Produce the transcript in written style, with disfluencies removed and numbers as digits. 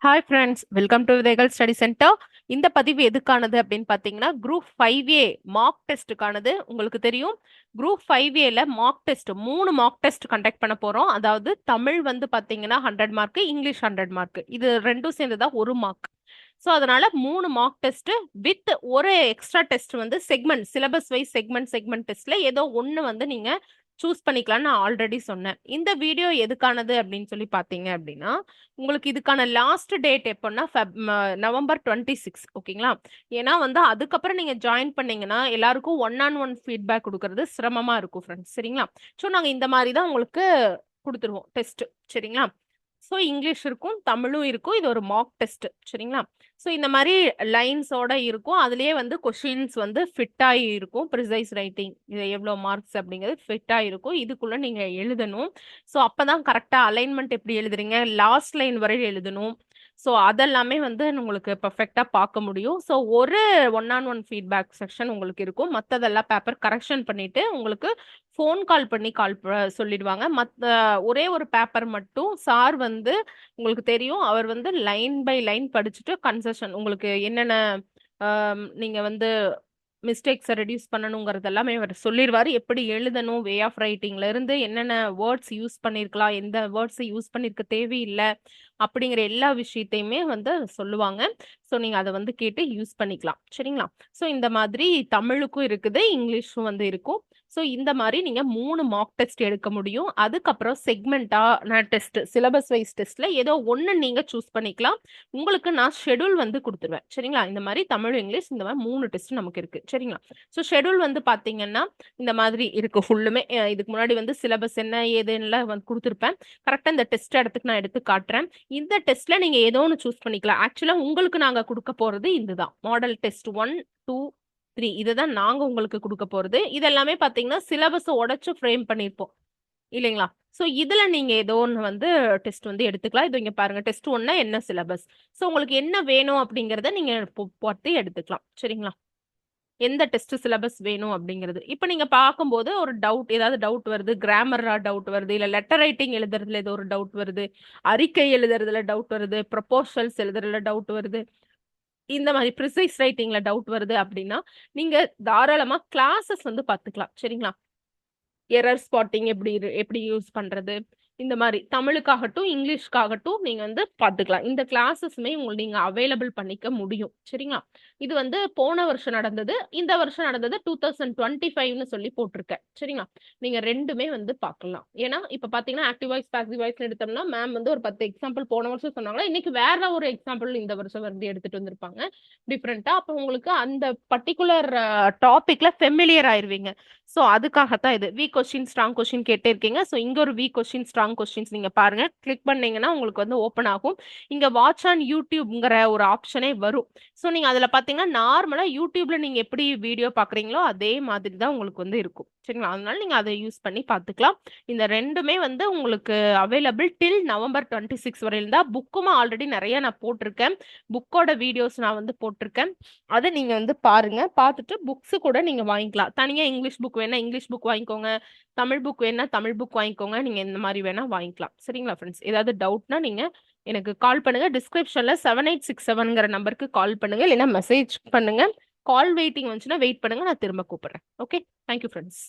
Hi friends, welcome to விதைகள் study centre. இந்த பதிவு எதுக்கானது அப்படின்னு பார்த்தீங்கன்னா, குரூப் 5A மார்க் டெஸ்ட்டுக்கானது. உங்களுக்கு தெரியும், குரூப் 5Aல mark test 3 mark test conduct பண்ண போகிறோம். அதாவது தமிழ் வந்து பார்த்தீங்கன்னா 100 மார்க், இங்கிலீஷ் 100 மார்க். இது ரெண்டும் சேர்ந்து தான் 1 மார்க். ஸோ அதனால 3 மார்க் டெஸ்ட் வித் ஒரு எக்ஸ்ட்ரா டெஸ்ட் வந்து செக்மெண்ட், சிலபஸ் வைஸ் செக்மெண்ட் டெஸ்ட்ல ஏதோ ஒன்று வந்து நீங்க சூஸ் பண்ணிக்கலாம். நான் ஆல்ரெடி சொன்னேன். இந்த வீடியோ எதுக்கானது அப்படின்னு சொல்லி பார்த்தீங்க அப்படின்னா, உங்களுக்கு இதுக்கான லாஸ்ட் டேட் எப்போன்னா நவம்பர் 26. ஓகேங்களா? ஏன்னா வந்து அதுக்கப்புறம் நீங்க ஜாயின் பண்ணீங்கன்னா எல்லாருக்கும் ஒன் ஆன் ஒன் ஃபீட்பேக் கொடுக்கறது சிரமமா இருக்கும் ஃப்ரெண்ட்ஸ். சரிங்களா? ஸோ நாங்க இந்த மாதிரி தான் உங்களுக்கு கொடுத்துருவோம் டெஸ்ட். சரிங்களா? ஸோ இங்கிலீஷ் இருக்கும், தமிழும் இருக்கும். இது ஒரு மார்க் டெஸ்ட். சரிங்களா? ஸோ இந்த மாதிரி லைன்ஸோட இருக்கும். அதுலயே வந்து கொஷின்ஸ் வந்து ஃபிட் ஆகி இருக்கும். ப்ரிசைஸ் ரைட்டிங், இது எவ்வளோ மார்க்ஸ் அப்படிங்கிறது ஃபிட் ஆகிருக்கும். இதுக்குள்ள நீங்க எழுதணும். ஸோ அப்பதான் கரெக்டா அலைன்மெண்ட் எப்படி எழுதுறீங்க, லாஸ்ட் லைன் வரை எழுதணும். ஸோ அதெல்லாமே வந்து உங்களுக்கு பர்ஃபெக்டா பார்க்க முடியும். ஸோ ஒரு one on one feedback section உங்களுக்கு இருக்கும். மற்றதெல்லாம் பேப்பர் கரெக்ஷன் பண்ணிட்டு உங்களுக்கு ஃபோன் கால் பண்ணி சொல்லிடுவாங்க. ஒரே ஒரு பேப்பர் மட்டும் சார் வந்து உங்களுக்கு தெரியும், அவர் வந்து லைன் பை லைன் படிச்சுட்டு கன்செஷன் உங்களுக்கு என்னென்ன நீங்க வந்து மிஸ்டேக்ஸை ரெடியூஸ் பண்ணணுங்கிறது எல்லாமே அவர் சொல்லிடுவாரு. எப்படி எழுதணும், வே ஆஃப் ரைட்டிங்ல இருந்து என்னென்ன வேர்ட்ஸ் யூஸ் பண்ணியிருக்கலாம், எந்த வேர்ட்ஸை யூஸ் பண்ணியிருக்க தேவையில்லை அப்படிங்கிற எல்லா விஷயத்தையுமே வந்து சொல்லுவாங்க. ஸோ நீங்க அதை வந்து கேட்டு யூஸ் பண்ணிக்கலாம். சரிங்களா? ஸோ இந்த மாதிரி தமிழுக்கும் இருக்குது, இங்கிலீஷும் வந்து இருக்கும். ஸோ இந்த மாதிரி நீங்க 3 மார்க் டெஸ்ட் எடுக்க முடியும். அதுக்கப்புறம் செக்மெண்டா டெஸ்ட், சிலபஸ் வைஸ் டெஸ்ட்ல ஏதோ ஒன்று நீங்க சூஸ் பண்ணிக்கலாம். உங்களுக்கு நான் ஷெடியூல் வந்து கொடுத்துருவேன். சரிங்களா? இந்த மாதிரி தமிழ், இங்கிலீஷ் இந்த மாதிரி 3 டெஸ்ட் நமக்கு இருக்கு. சரிங்களா? ஸோ ஷெடியூல் வந்து பாத்தீங்கன்னா இந்த மாதிரி இருக்கு ஃபுல்லுமே. இதுக்கு முன்னாடி வந்து சிலபஸ் என்ன ஏதுன்னு வந்து கொடுத்துருப்பேன். கரெக்டா இந்த டெஸ்ட் இடத்துக்கு நான் எடுத்து காட்டுறேன். இந்த டெஸ்ட்ல நீங்க ஏதோ ஒன்று சூஸ் பண்ணிக்கலாம். ஆக்சுவலா உங்களுக்கு நாங்க கொடுக்க போறது இதுதான், மாடல் டெஸ்ட் 1, 2, 3. இதுதான் நாங்க உங்களுக்கு கொடுக்க போறது. இதெல்லாமே பாத்தீங்கன்னா சிலபஸ் உடைச்சு ஃப்ரேம் பண்ணிருப்போம் இல்லைங்களா? ஸோ இதுல நீங்க ஏதோ ஒன்று வந்து டெஸ்ட் வந்து எடுத்துக்கலாம். இது இங்க பாருங்க, டெஸ்ட் 1 என்ன சிலபஸ். ஸோ உங்களுக்கு என்ன வேணும் அப்படிங்கறத நீங்க போட்டு எடுத்துக்கலாம். சரிங்களா? எந்த டெஸ்ட் சிலபஸ் வேணும் அப்படிங்கிறது. இப்போ நீங்க பார்க்கும்போது ஒரு டவுட், ஏதாவது டவுட் வருது, கிராமரா டவுட் வருது, இல்ல லெட்டர் ரைட்டிங் எழுதுறதுல ஏதோ ஒரு டவுட் வருது, அறிக்கை எழுதுறதுல டவுட் வருது, ப்ரொபோசல்ஸ் எழுதுறதுல டவுட் வருது, இந்த மாதிரி ப்ரிசைஸ் ரைட்டிங்ல டவுட் வருது அப்படின்னா நீங்க தாராளமா கிளாஸஸ் வந்து பார்த்துக்கலாம். சரிங்களா? எரர் ஸ்பாட்டிங் எப்படி யூஸ் பண்றது, இந்த மாதிரி தமிழுக்காகட்டும் இங்கிலீஷ்க்காகட்டும் நீங்க வந்து பாத்துக்கலாம். இந்த கிளாஸஸ்மே உங்களுக்கு நீங்க அவைலபிள் பண்ணிக்க முடியும். சரிங்களா? இது வந்து போன வருஷம் நடந்தது, இந்த வருஷம் நடந்தது 2025ன்னு சொல்லி போட்டிருக்கேன். சரிங்களா? நீங்க ரெண்டுமே வந்து பார்க்கலாம். ஏன்னா இப்ப பாத்தீங்கன்னா ஆக்டிவ் வாய்ஸ் பாசிவ் வாய்ஸ் எடுத்தோம்னா மேம் வந்து ஒரு 10 எக்ஸாம்பிள் போன வருஷம் சொன்னாங்களா, இன்னைக்கு வேற ஒரு எக்ஸாம்பிள் இந்த வருஷம் வந்து எடுத்துட்டு வந்திருப்பாங்க டிஃப்ரெண்டா. அப்ப உங்களுக்கு அந்த பர்டிகுலர் டாபிக்ல ஃபெமிலியர் ஆயிருவீங்க. ஸோ அதுக்காகத்தான் இது. வீக் கொஸ்டின் ஸ்ட்ராங் கொஸ்டின் கேட்டே இருக்கீங்க. ஸோ இங்க ஒரு வீக் கொஸ்டின் ஸ்ட்ராங் கொஸ்டின்ஸ் நீங்க பாருங்க. கிளிக் பண்ணீங்கன்னா உங்களுக்கு வந்து ஓப்பன் ஆகும். இங்க வாட்ச் ஆன் யூடியூப்ங்கிற ஒரு ஆப்ஷனே வரும். ஸோ நீங்க அதுல பாத்தீங்கன்னா நார்மலா யூடியூப்ல நீங்க எப்படி வீடியோ பாக்குறீங்களோ அதே மாதிரி தான் உங்களுக்கு வந்து இருக்கும். சரிங்களா? அதனால நீங்க அதை யூஸ் பண்ணி பாத்துக்கலாம். இந்த ரெண்டுமே வந்து உங்களுக்கு அவைலபிள் டில் நவம்பர் 26 வரையில தான். புக்குமா ஆல்ரெடி நிறைய நான் போட்டிருக்கேன். புக்கோட வீடியோஸ் நான் வந்து போட்டிருக்கேன். அதை நீங்க வந்து பாருங்க. பார்த்துட்டு புக்ஸ் கூட நீங்க வாங்கிக்கலாம். தனியா இங்கிலீஷ் புக் வேணா இங்கிலீஷ் புக் வாங்கிக்கோங்க, தமிழ் புக் வேணா தமிழ் புக் வாங்கிக்கோங்க. நீங்க இந்த மாதிரி வேணா வாங்கிக்கலாம். சரிங்களா ஃப்ரெண்ட்ஸ்? ஏதாவது டவுட்னா நீங்க எனக்கு கால் பண்ணுங்க. டிஸ்கிரிப்ஷன்ல 7867ங்கிற நம்பருக்கு கால் பண்ணுங்க, இல்லைன்னா மெசேஜ் பண்ணுங்க. கால் வெயிட்டிங் வந்துச்சுன்னா வெயிட் பண்ணுங்க, நான் திரும்ப கூப்பிடுறேன். Okay, thank you friends.